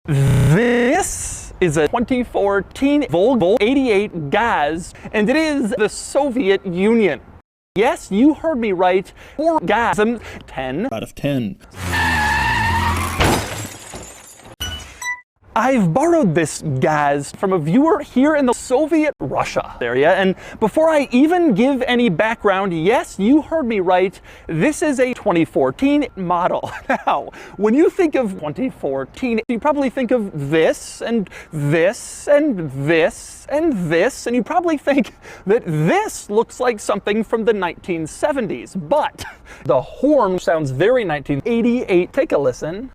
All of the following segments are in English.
This is a 2014 Volvo 88 Gaz, and it is the Soviet Union. Yes, you heard me right. Orgasm 10 out of 10. I've borrowed this Gaz from a viewer here in the Soviet Russia area, and before I even give any background, yes, you heard me right, this is a 2014 model. Now, when you think of 2014, you probably think of this, and this, and this, and this, and you probably think that this looks like something from the 1970s, but the horn sounds very 1988. Take a listen.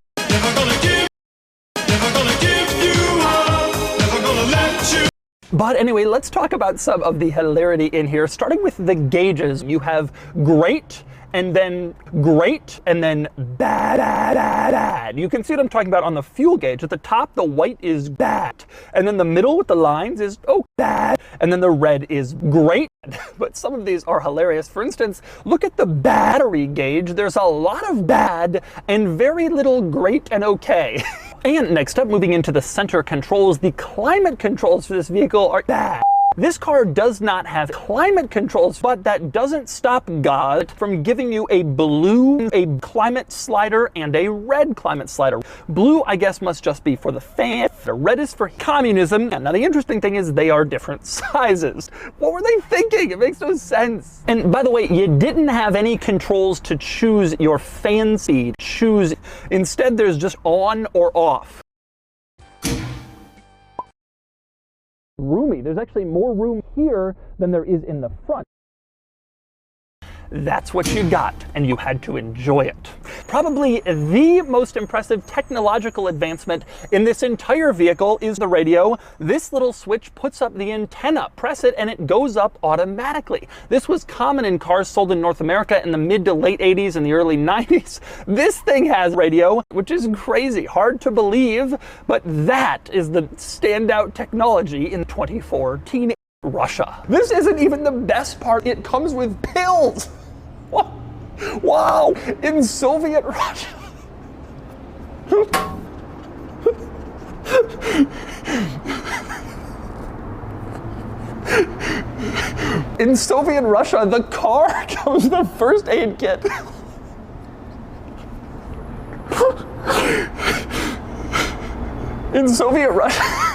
But anyway, let's talk about some of the hilarity in here, starting with the gauges. You have great, and then great, and then bad. You can see what I'm talking about on the fuel gauge. At the top, the white is bad, and then the middle with the lines is bad, and then the red is great. But some of these are hilarious. For instance, look at the battery gauge. There's a lot of bad and very little great and okay. And next up, moving into the center controls, the climate controls for this vehicle are bad. This car does not have climate controls, but that doesn't stop God from giving you a blue, a climate slider, and a red climate slider. Blue, I guess, must just be for the fan. The red is for communism. And now the interesting thing is they are different sizes. What were they thinking? It makes no sense. And by the way, you didn't have any controls to choose your fan speed. Instead, there's just on or off. Roomy. There's actually more room here than there is in the front. That's what you got, and you had to enjoy it. Probably the most impressive technological advancement in this entire vehicle is the radio. This little switch puts up the antenna. Press it and it goes up automatically. This was common in cars sold in North America in the mid to late 80s and the early 90s. This thing has radio, which is crazy, hard to believe, but that is the standout technology in 2014 Russia. This isn't even the best part. It comes with pills. Wow, in Soviet Russia. In Soviet Russia, the car comes with a first aid kit. In Soviet Russia.